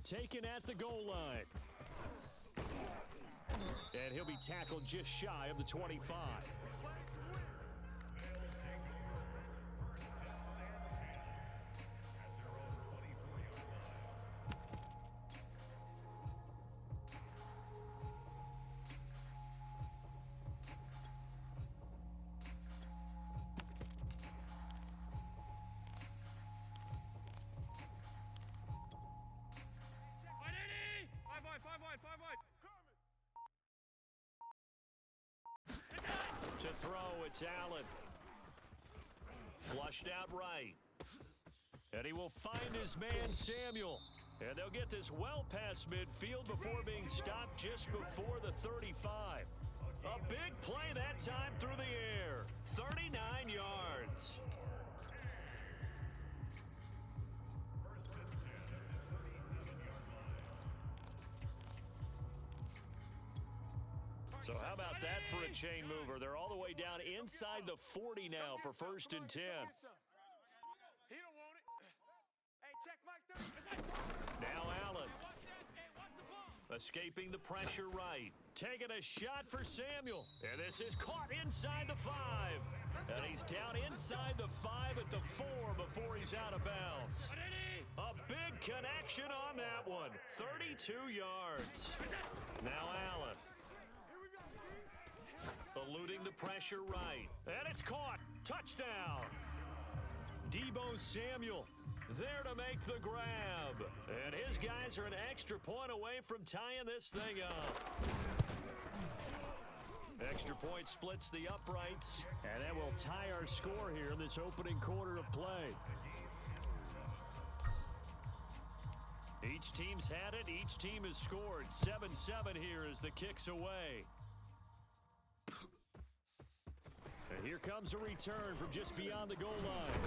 taken at the goal line. And he'll be tackled just shy of the 25. To throw, it's Allen. Flushed out right. And he will find his man, Samuel. And they'll get this well past midfield before being stopped just before the 35. A big play that time through the air. 39 yards. So how about that for a chain mover? They're all the way down inside the 40 now for 1st and 10. Now Allen. Escaping the pressure right. Taking a shot for Samuel. And this is caught inside the 5. And he's down inside the 5 at the 4 before he's out of bounds. A big connection on that one. 32 yards. Now Allen. Eluding the pressure right. And it's caught. Touchdown. Deebo Samuel there to make the grab. And his guys are an extra point away from tying this thing up. Extra point splits the uprights. And that will tie our score here in this opening quarter of play. Each team's had it. Each team has scored. 7-7 here as the kick's away. And here comes a return from just beyond the goal line.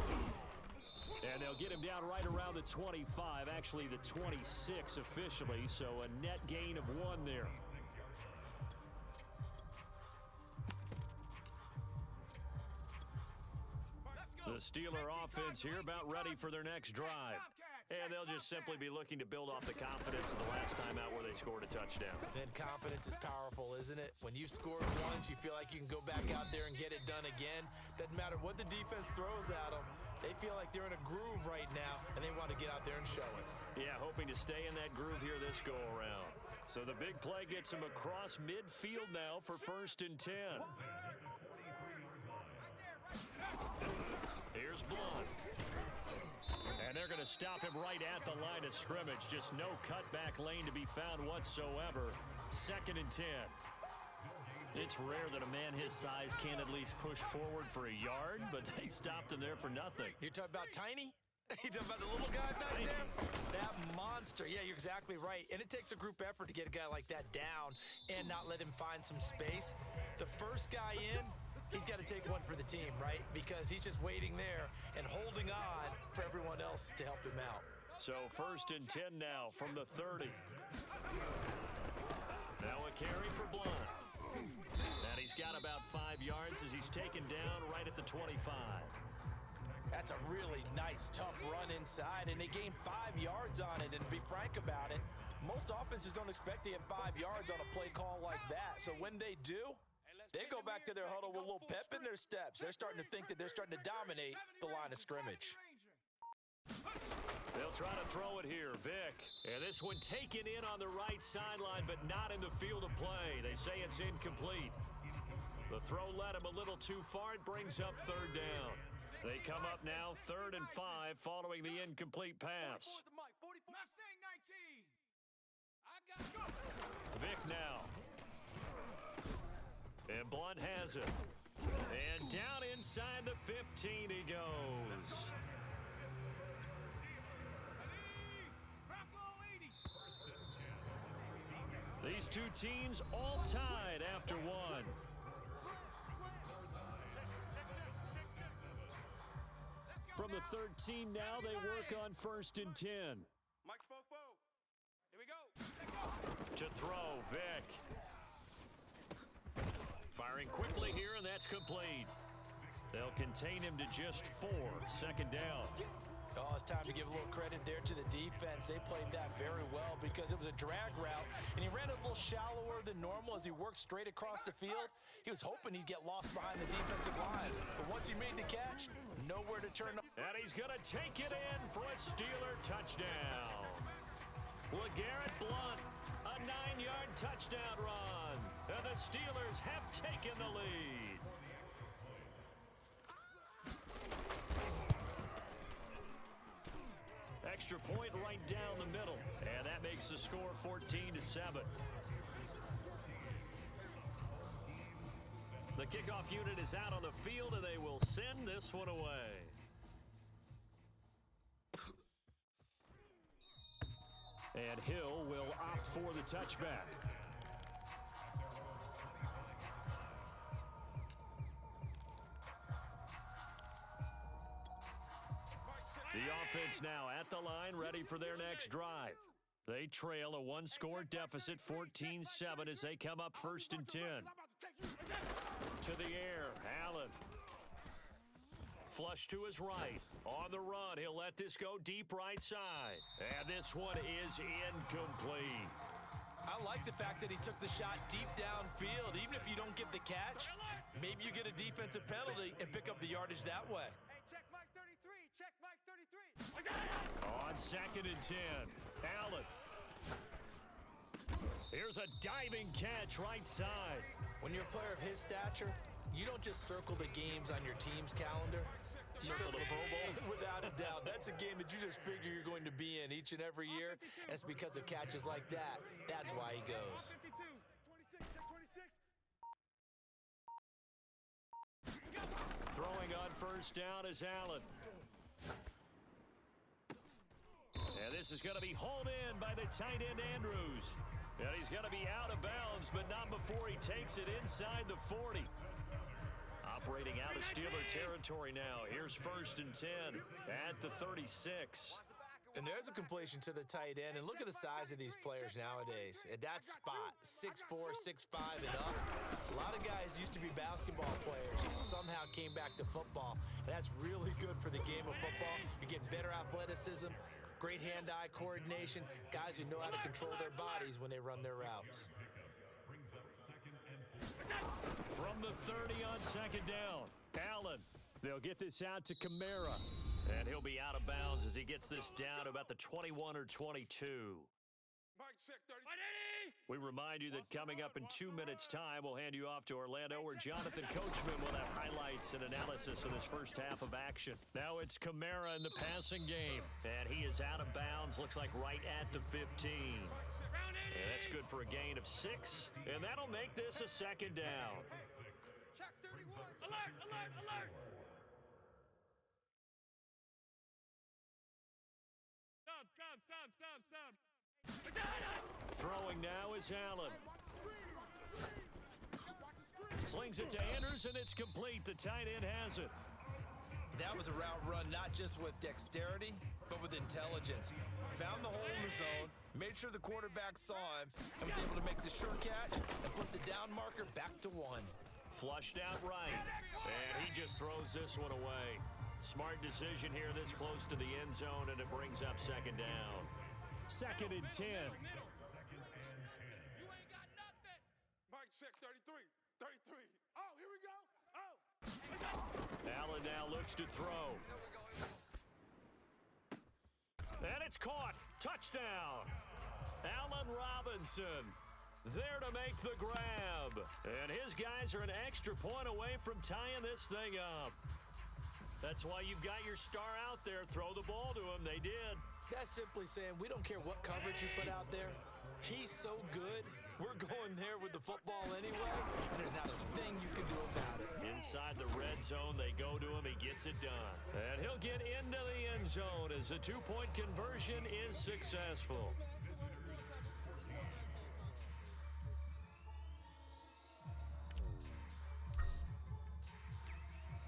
And they'll get him down right around the 25, actually the 26 officially, so a net gain of 1 there. The Steeler offense here about ready for their next drive. And they'll just simply be looking to build off the confidence of the last time out where they scored a touchdown. And confidence is powerful, isn't it? When you've scored once, you feel like you can go back out there and get it done again. Doesn't matter what the defense throws at them. They feel like they're in a groove right now, and they want to get out there and show it. Yeah, hoping to stay in that groove here this go-around. So the big play gets him across midfield now for 1st and 10. Here's Blunt. And they're going to stop him right at the line of scrimmage. Just no cutback lane to be found whatsoever. 2nd and 10. It's rare that a man his size can't at least push forward for a yard, but they stopped him there for nothing. You're talking about tiny? You're talking about the little guy back there? That monster. Yeah, you're exactly right. And it takes a group effort to get a guy like that down and not let him find some space. The first guy in, he's got to take one for the team, right? Because he's just waiting there and holding on for everyone else to help him out. So 1st and 10 now from the 30. Now a carry for Blunt. And he's got about 5 yards as he's taken down right at the 25. That's a really nice, tough run inside, and they gained 5 yards on it. And to be frank about it, most offenses don't expect to get 5 yards on a play call like that. So when they do, they go back to their huddle with a little pep in their steps. They're starting to think that they're starting to dominate the line of scrimmage. They'll try to throw it here. Vick. And this one taken in on the right sideline, but not in the field of play. They say it's incomplete. The throw led him a little too far. It brings up 3rd down. They come up now 3rd and 5 following the incomplete pass. Vick now. And Blunt has it. And down inside the 15 he goes. These two teams all tied after 1. From the 13 now, they work on 1st and 10. Mike Spokebo. Here we go. To throw, Vick. Firing quickly here, and that's complete. They'll contain him to just 4. 2nd down. Oh, it's time to give a little credit there to the defense. They played that very well because it was a drag route, and he ran it a little shallower than normal as he worked straight across the field. He was hoping he'd get lost behind the defensive line, but once he made the catch, nowhere to turn. And he's going to take it in for a Steeler touchdown. LeGarrette Blount, a 9-yard touchdown run, and the Steelers have taken the lead. Extra point right down the middle, and that makes the score 14-7. The kickoff unit is out on the field, and they will send this one away. And Hill will opt for the touchback. The offense now at the line, ready for their next drive. They trail a one-score deficit, 14-7, as they come up 1st and 10. To the air, Allen. Flush to his right. On the run, he'll let this go deep right side. And this one is incomplete. I like the fact that he took the shot deep downfield. Even if you don't get the catch, maybe you get a defensive penalty and pick up the yardage that way. Check Mike 33. Check Mike 33. On 2nd and 10, Allen. Here's a diving catch right side. When you're a player of his stature, you don't just circle the games on your team's calendar. You Circle the Pro Bowl? Without a doubt. That's a game that you just figure you're going to be in each and every year. And it's because of catches like that. That's why he goes. 26. Throwing on 1st down is Allen. And this is going to be hauled in by the tight end, Andrews. And he's going to be out of bounds, but not before he takes it inside the 40. Operating out of Steeler territory now. Here's 1st and 10 at the 36. And there's a completion to the tight end. And look at the size of these players nowadays. At that spot, 6'4", 6'5", and up. A lot of guys used to be basketball players. Somehow came back to football. And that's really good for the game of football. You're getting better athleticism, great hand-eye coordination, guys who know how to control their bodies when they run their routes. From the 30 on 2nd down, Allen. They'll get this out to Kamara. And he'll be out of bounds as he gets this down to about the 21 or 22. Mike check 30. We remind you that coming up in 2 minutes' time, we'll hand you off to Orlando, where Jonathan Coachman will have highlights and analysis of this first half of action. Now it's Kamara in the passing game, and he is out of bounds, looks like right at the 15. And that's good for a gain of 6, and that'll make this a 2nd down. Check 31. Alert, alert, alert. Sub. Throwing now is Allen. Slings it to Andrews, and it's complete. The tight end has it. That was a route run not just with dexterity, but with intelligence. Found the hole in the zone, made sure the quarterback saw him, and was able to make the sure catch and flip the down marker back to 1. Flushed out right, and he just throws this one away. Smart decision here this close to the end zone, and it brings up 2nd down. 2nd and 10. You ain't got nothing. Mike check 33. 33. Oh, here we go. Oh. Allen now looks to throw. And it's caught. Touchdown. Allen Robinson there to make the grab. And his guys are an extra point away from tying this thing up. That's why you've got your star out there. Throw the ball to him. They did. That's simply saying we don't care what coverage you put out there. He's so good, we're going there with the football anyway, and there's not a thing you can do about it. Inside the red zone, they go to him. He gets it done. And he'll get into the end zone as the two-point conversion is successful.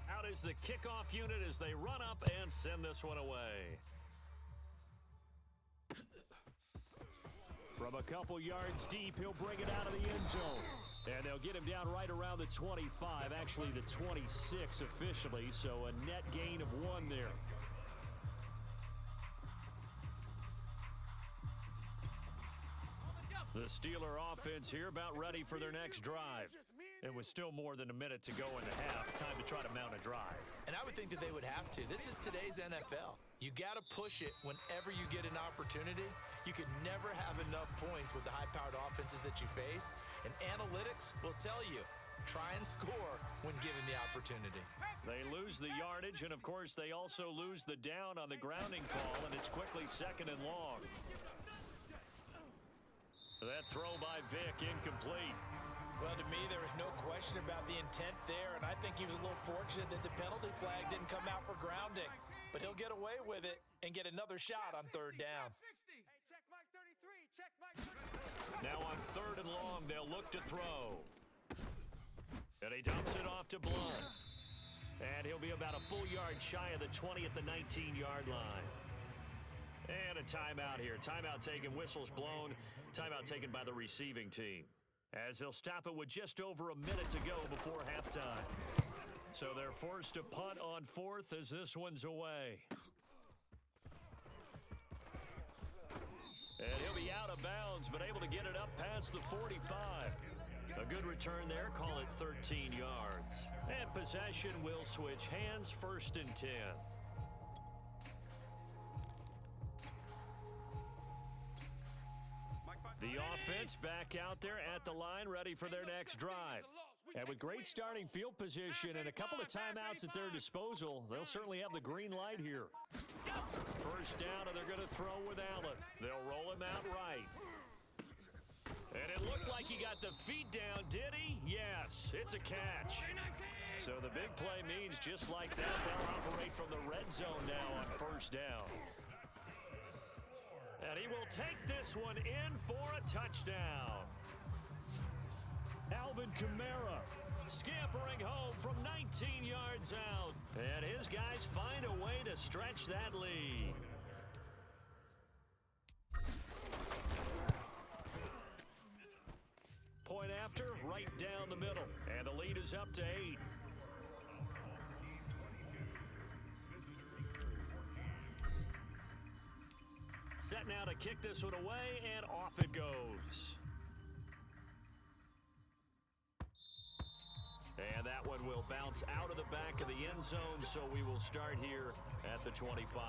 Out is the kickoff unit as they run up and send this one away. From a couple yards deep, he'll bring it out of the end zone. And they'll get him down right around the 25, actually the 26 officially, so a net gain of 1 there. The Steeler offense here about ready for their next drive. It was still more than a minute to go in the half. Time to try to mount a drive. And I would think that they would have to. This is today's NFL. You got to push it whenever you get an opportunity. You could never have enough points with the high-powered offenses that you face. And analytics will tell you, try and score when given the opportunity. They lose the yardage, and of course, they also lose the down on the grounding call, and it's quickly 2nd and long. That throw by Vick incomplete. Well, to me, there was no question about the intent there, and I think he was a little fortunate that the penalty flag didn't come out for grounding. But he'll get away with it and get another shot on 3rd down. Now on 3rd and long, they'll look to throw. And he dumps it off to Blunt. And he'll be about a full yard shy of the 20 at the 19-yard line. And a timeout here. Timeout taken, whistles blown. Timeout taken by the receiving team. As they'll stop it with just over a minute to go before halftime. So they're forced to punt on 4th as this one's away. And he'll be out of bounds, but able to get it up past the 45. A good return there, call it 13 yards. And possession will switch hands, 1st and 10. The offense back out there at the line, ready for their next drive. And with great starting field position and a couple of timeouts at their disposal, they'll certainly have the green light here. 1st down, and they're going to throw with Allen. They'll roll him out right. And it looked like he got the feet down, did he? Yes, it's a catch. So the big play means just like that, they'll operate from the red zone now on 1st down. And he will take this one in for a touchdown. Alvin Kamara scampering home from 19 yards out. And his guys find a way to stretch that lead. Point after, right down the middle. And the lead is up to 8. Set now to kick this one away, and off it goes. And that one will bounce out of the back of the end zone, so we will start here at the 25.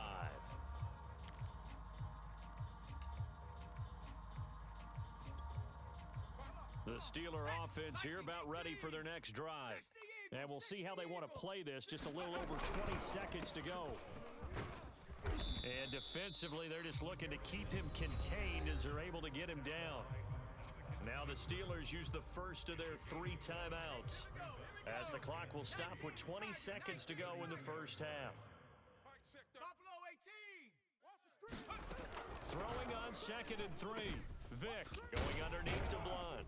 The Steeler offense here about ready for their next drive. And we'll see how they want to play this. Just a little over 20 seconds to go. And defensively, they're just looking to keep him contained as they're able to get him down. Now the Steelers use the first of their 3 timeouts, as the clock will stop with 20 seconds to go in the first half. Throwing on 2nd and 3. Vick going underneath to Blunt.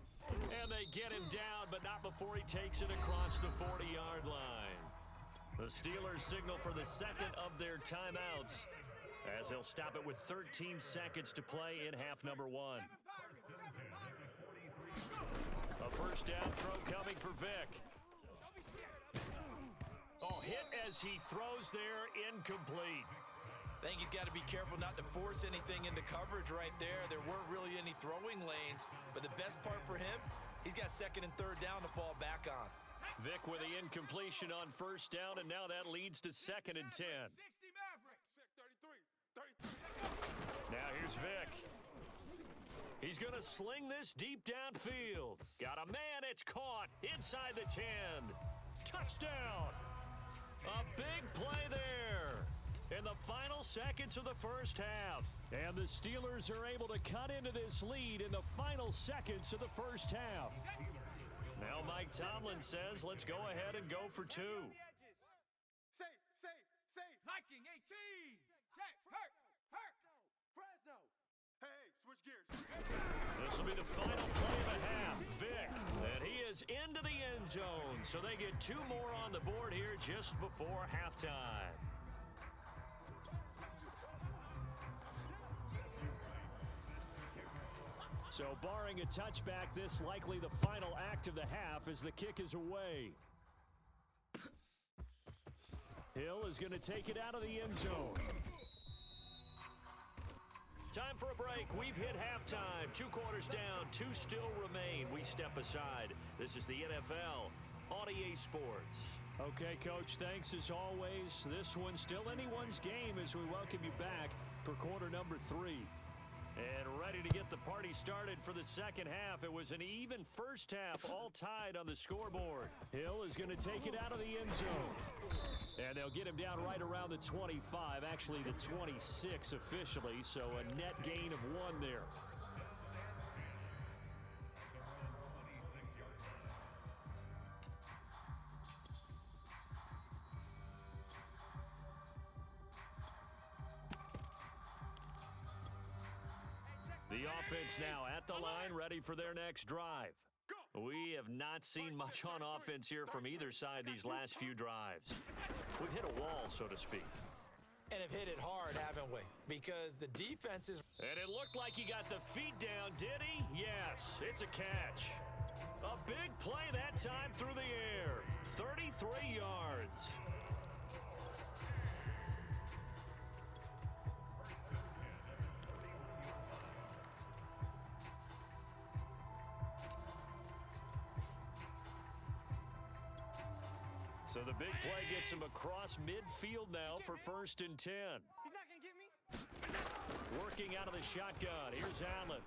And they get him down, but not before he takes it across the 40-yard line. The Steelers signal for the 2nd of their timeouts, as they'll stop it with 13 seconds to play in half number 1. A 1st down throw coming for Vick. Oh, hit as he throws there, incomplete. I think he's got to be careful not to force anything into coverage right there. There weren't really any throwing lanes, but the best part for him, he's got 2nd and 3rd down to fall back on. Vick with the incompletion on 1st down, and now that leads to 2nd and 10. Now here's Vick. He's going to sling this deep downfield. Got a man, it's caught inside the 10. Touchdown. A big play there in the final seconds of the first half. And the Steelers are able to cut into this lead in the final seconds of the first half. Now Mike Tomlin says, let's go ahead and go for 2. Safe. Hiking 18. Check. Hurt. Fresno. Hey, switch gears. This will be the final play of the half. Vick, and he is into the end zone. So they get 2 more on the board here just before halftime. So barring a touchback, this likely the final act of the half as the kick is away. Hill is going to take it out of the end zone. Time for a break. We've hit halftime. 2 quarters down, 2 still remain. We step aside. This is the NFL on EA Sports. Okay, Coach, thanks as always. This one's still anyone's game as we welcome you back for quarter number 3. And ready to get the party started for the second half. It was an even first half, all tied on the scoreboard. Hill is going to take it out of the end zone. And they'll get him down right around the 25, actually the 26 officially, so a net gain of 1 there. The offense now at the line, ready for their next drive. We have not seen much on offense here from either side these last few drives. We've hit a wall, so to speak. And have hit it hard, haven't we? Because the defense is... And it looked like he got the feet down, did he? Yes, it's a catch. A big play that time through the air. 33 yards. So the big play gets him across midfield now for 1st and 10. He's not going to get me. Working out of the shotgun. Here's Allen.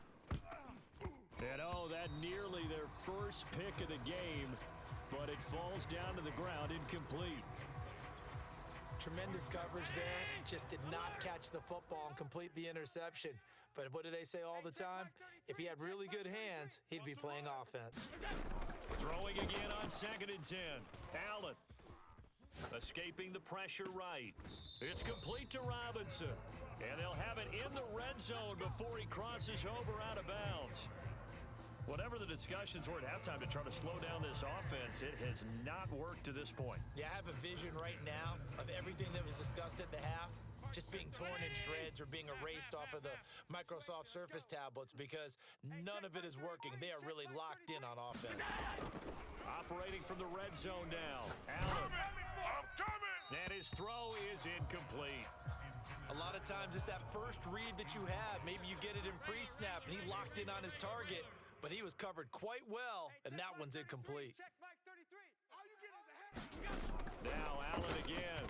And that nearly their first pick of the game, but it falls down to the ground incomplete. Tremendous coverage there. Just did not catch the football and complete the interception. But what do they say all the time? If he had really good hands, he'd be playing offense. Throwing again on 2nd and 10. Allen. Escaping the pressure right. It's complete to Robinson. And they'll have it in the red zone before he crosses over out of bounds. Whatever the discussions were at halftime to try to slow down this offense, it has not worked to this point. Yeah, I have a vision right now of everything that was discussed at the half just being torn in shreds or being erased off of the Microsoft Surface tablets because none of it is working. They are really locked in on offense. Operating from the red zone now. Allen. I'm coming! And his throw is incomplete. A lot of times it's that first read that you have. Maybe you get it in pre-snap and he locked in on his target, but he was covered quite well, and that one's incomplete. Check Mike 33. All you get is a head. Now Allen again.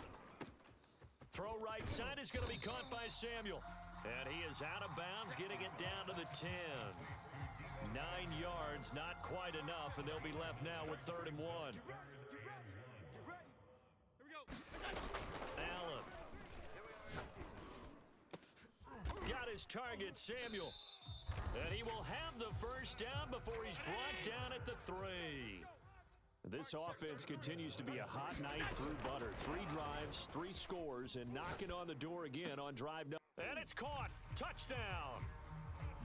Throw right side is going to be caught by Samuel. And he is out of bounds, getting it down to the 10. 9 yards, not quite enough, and they'll be left now with 3rd and 1. Get ready. Here we go. Allen. Got his target, Samuel. And he will have the first down before he's brought down at the 3. This offense continues to be a hot knife through butter. 3 drives, 3 scores, and knocking on the door again on drive number. And it's caught. Touchdown.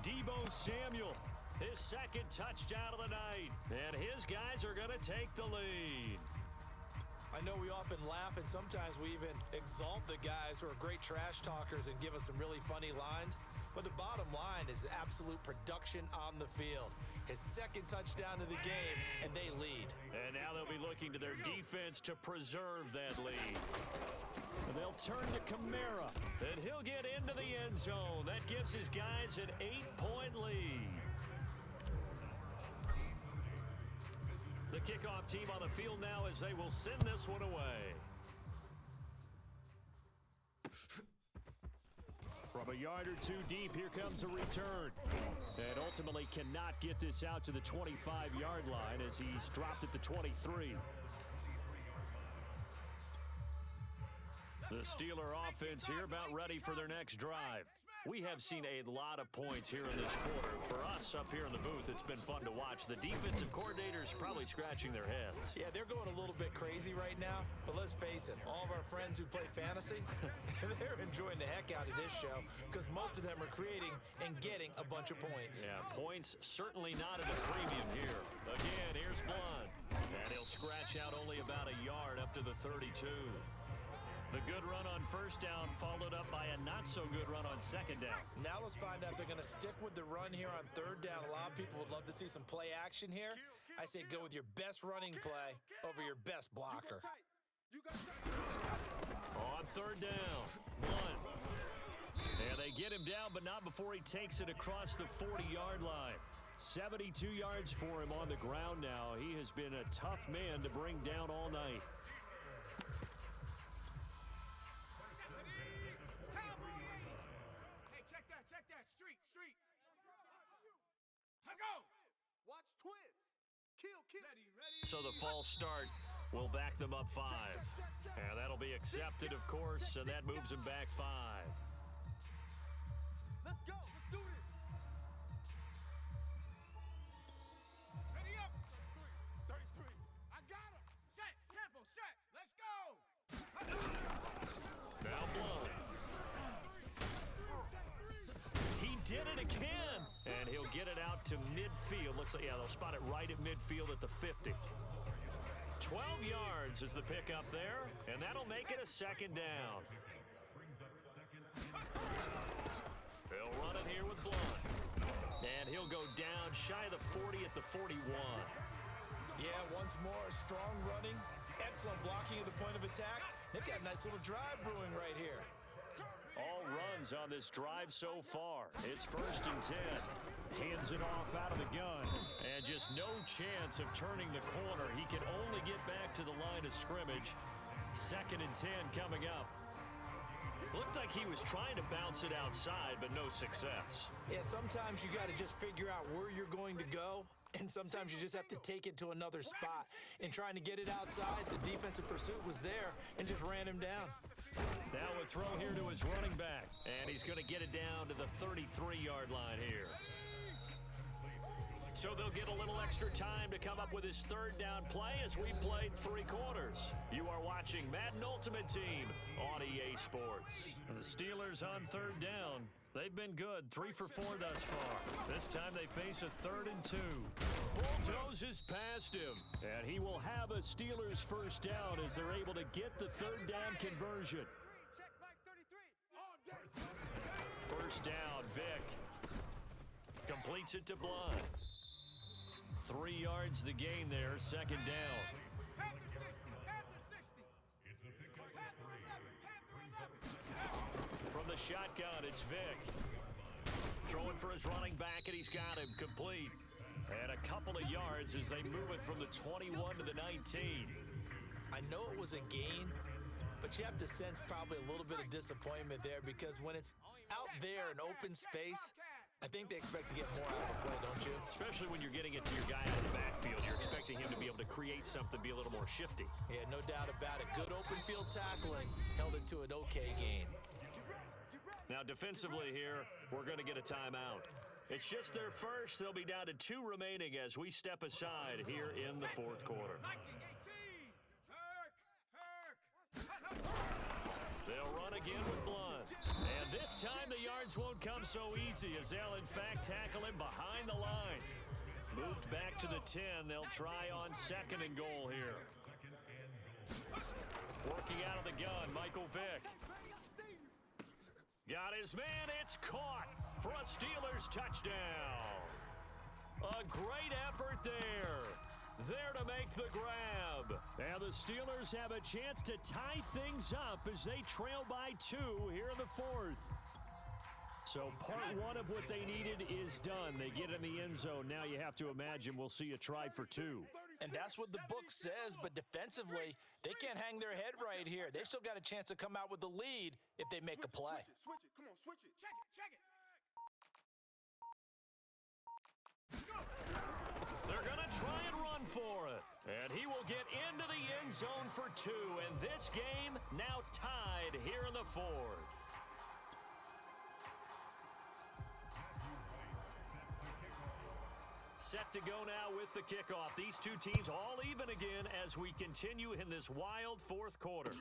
Deebo Samuel, his 2nd touchdown of the night. And his guys are going to take the lead. I know we often laugh, and sometimes we even exalt the guys who are great trash talkers and give us some really funny lines. But the bottom line is absolute production on the field. His 2nd touchdown of the game, and they lead. And now they'll be looking to their defense to preserve that lead. They'll turn to Kamara, and he'll get into the end zone. That gives his guys an 8-point lead. The kickoff team on the field now as they will send this one away. From a yard or 2 deep, here comes a return. And ultimately cannot get this out to the 25-yard line as he's dropped at the 23. The Steeler offense here about ready for their next drive. We have seen a lot of points here in this quarter. For us up here in the booth, it's been fun to watch. The defensive coordinators probably scratching their heads. Yeah, they're going a little bit crazy right now, but let's face it, all of our friends who play fantasy, they're enjoying the heck out of this show because most of them are creating and getting a bunch of points. Yeah, points certainly not at a premium here. Again, here's Blunt. And he'll scratch out only about a yard up to the 32. The good run on 1st down followed up by a not-so-good run on 2nd down. Now let's find out if they're going to stick with the run here on 3rd down. A lot of people would love to see some play action here. I say go with your best running play over your best blocker. You got tight. On 3rd down, Blunt. And they get him down, but not before he takes it across the 40-yard line. 72 yards for him on the ground now. He has been a tough man to bring down all night. Hey, check that. Street. Go. Watch twist. Kill. Ready. So the false start will back them up 5. And that'll be accepted, of course, and that moves them back 5. Let's go. Let's do this. Ready up. 33. I got him. Set. Tempo. Set. Let's go. Now blown. He did it again. And he'll get it out to midfield. Looks like, yeah, they'll spot it right at midfield at the 50. 12 yards is the pickup there, and that'll make it a second down. They'll run it here with Blunt. And he'll go down shy of the 40 at the 41. Yeah, once more, strong running, excellent blocking at the point of attack. They've got a nice little drive brewing right here. All runs on this drive so far. It's 1st and 10. Hands it off out of the gun. And just no chance of turning the corner. He can only get back to the line of scrimmage. 2nd and 10 coming up. Looked like he was trying to bounce it outside, but no success. Yeah, sometimes you got to just figure out where you're going to go, and sometimes you just have to take it to another spot. In trying to get it outside, the defensive pursuit was there and just ran him down. Now a throw here to his running back, and he's going to get it down to the 33-yard line here. So they'll get a little extra time to come up with his 3rd down play as we played 3 quarters. You are watching Madden Ultimate Team on EA Sports. And the Steelers on 3rd down. They've been good, 3 for 4 thus far. This time they face a 3rd and 2. Bulldozes past him, and he will have a Steelers first down as they're able to get the 3rd down conversion. Check Mike 33. All day. First down, Vic. Completes it to Blunt. 3 yards the gain there, 2nd down. Panther 60. Panther 11. From the shotgun, it's Vic. Throwing for his running back, and he's got him complete. And a couple of yards as they move it from the 21 to the 19. I know it was a gain, but you have to sense probably a little bit of disappointment there because when it's out there in open space, I think they expect to get more out of the play, don't you? Especially when you're getting it to your guy in the backfield. You're expecting him to be able to create something, be a little more shifty. Yeah, no doubt about it. Good open field tackling held it to an okay gain. Now defensively here, we're going to get a timeout. It's just their first. They'll be down to 2 remaining as we step aside here in the 4th quarter. 18. They'll run again with Blunt. And this time the yards won't come so easy as they'll in fact tackle him behind the line. Moved back to the 10. They'll try on 2nd and goal here. Working out of the gun, Michael Vick. Got his man. It's caught for a Steelers touchdown. A great effort there. There to make the grab. And the Steelers have a chance to tie things up as they trail by 2 here in the 4th. So part 1 of what they needed is done. They get in the end zone. Now you have to imagine we'll see a try for 2. And that's what the book says, but defensively, they can't hang their head right here. They've still got a chance to come out with the lead if they make a play. Switch it. Come on, switch it. Check it. They're going to try and run for it. And he will get into the end zone for 2. And this game now tied here in the 4th. Set to go now with the kickoff. These 2 teams all even again as we continue in this wild 4th quarter.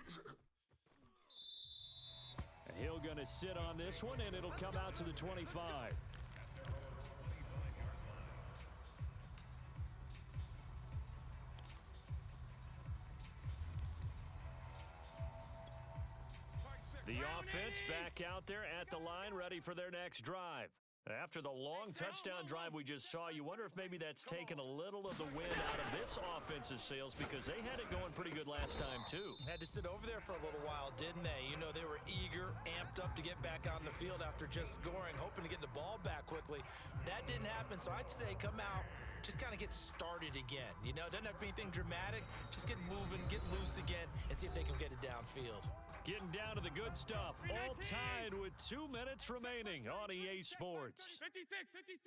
And he'll going to sit on this one, and it'll come out to the 25. The offense back out there at the line, ready for their next drive. After the long touchdown drive we just saw, you wonder if maybe that's taken a little of the wind out of this offense's sails because they had it going pretty good last time, too. Had to sit over there for a little while, didn't they? You know, they were eager, amped up to get back on the field after just scoring, hoping to get the ball back quickly. That didn't happen, so I'd say come out, just kind of get started again. You know, doesn't have to be anything dramatic. Just get moving, get loose again, and see if they can get it downfield. Getting down to the good stuff. All tied with 2 minutes remaining on EA Sports. 56, 56.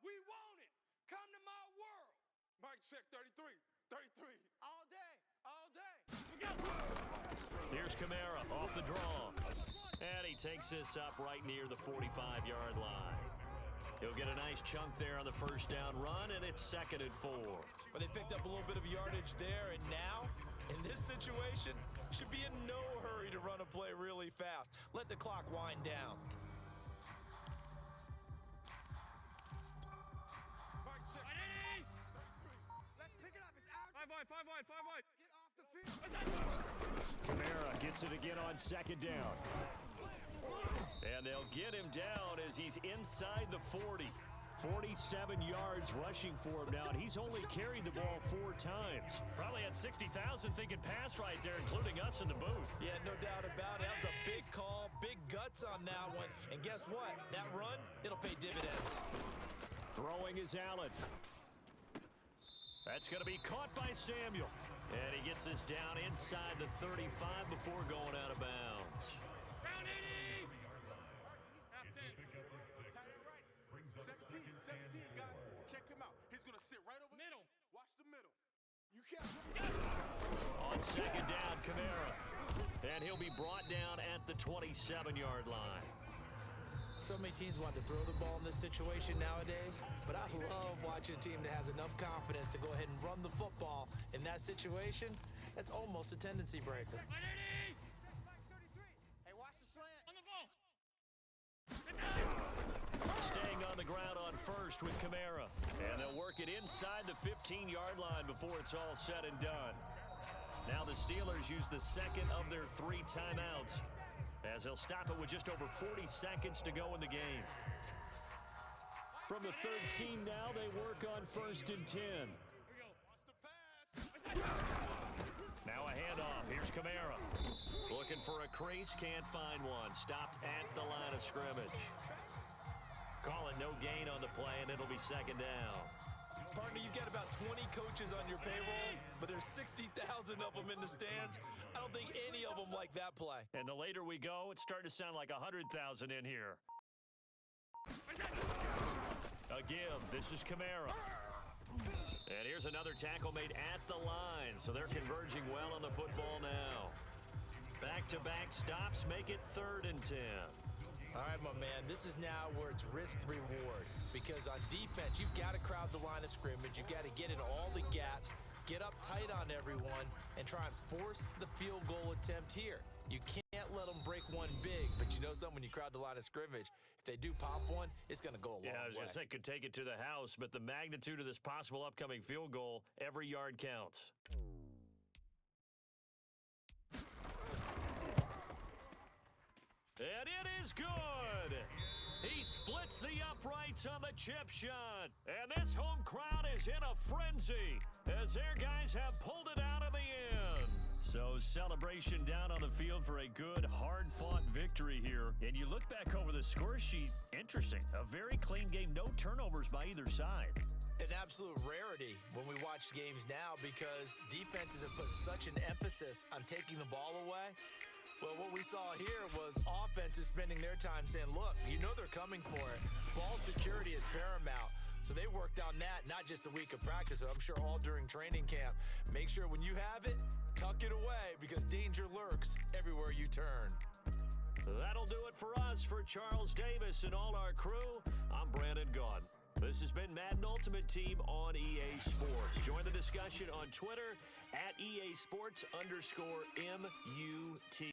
We want it. Come to my world. Mike check 33, 33. All day, all day. Here's Kamara off the draw. And he takes this up right near the 45-yard line. He'll get a nice chunk there on the first down run, and it's 2nd and 4. But they picked up a little bit of yardage there, and now, in this situation, should be in no hurry to run a play really fast. Let the clock wind down. Mike check 33. Let's pick it up. It's out. 5 wide, 5 wide, 5 wide. Get off the field. Kamara gets it again on 2nd down. And they'll get him down as he's inside the 40. 47 yards rushing for him now, and he's only carried the ball 4 times. Probably had 60,000 thinking pass right there, including us in the booth. Yeah, no doubt about it. That was a big call, big guts on that one. And guess what? That run, it'll pay dividends. Throwing is Allen. That's going to be caught by Samuel. And he gets this down inside the 35 before going out of bounds. Round 80. Half 10. 17, guys. Check him out. He's going to sit right over Middle. Watch the middle. You can't. On 2nd down, Kamara. And he'll be brought down at the 27-yard line. So many teams want to throw the ball in this situation nowadays, but I love watching a team that has enough confidence to go ahead and run the football. In that situation, that's almost a tendency breaker. 180. Check Mike 33. Hey, watch the slant. On the ball. Staying on the ground on first with Kamara. And they'll work it inside the 15-yard line before it's all said and done. Now the Steelers use the 2nd of their 3 timeouts, as they'll stop it with just over 40 seconds to go in the game. From the 13 now, they work on 1st and 10. Now a handoff. Here's Kamara. Looking for a crease, can't find one. Stopped at the line of scrimmage. Call it no gain on the play, and it'll be 2nd down. Partner, you got about 20 coaches on your payroll, but there's 60,000 of them in the stands. I don't think any of them like that play. And the later we go, it's starting to sound like 100,000 in here. A give. This is Kamara. And here's another tackle made at the line, so they're converging well on the football now. Back-to-back stops make it 3rd and 10. All right, my man, this is now where it's risk-reward, because on defense, you've got to crowd the line of scrimmage. You've got to get in all the gaps, get up tight on everyone, and try and force the field goal attempt here. You can't let them break one big, but you know something, when you crowd the line of scrimmage, if they do pop one, it's going to go a long way. Yeah, I was going to say, could take it to the house, but the magnitude of this possible upcoming field goal, every yard counts. And it is good. He splits the uprights on the chip shot. And this home crowd is in a frenzy as their guys have pulled it out in the end. So celebration down on the field for a good, hard-fought victory here. And you look back over the score sheet, interesting. A very clean game, no turnovers by either side. An absolute rarity when we watch games now, because defenses have put such an emphasis on taking the ball away. Well, what we saw here was offenses spending their time saying, look, you know they're coming for it. Ball security is paramount. So they worked on that, not just a week of practice, but I'm sure all during training camp. Make sure when you have it, tuck it away, because danger lurks everywhere you turn. That'll do it for us. For Charles Davis and all our crew, I'm Brandon Gaudin. This has been Madden Ultimate Team on EA Sports. Join the discussion on Twitter at EA Sports _MUT.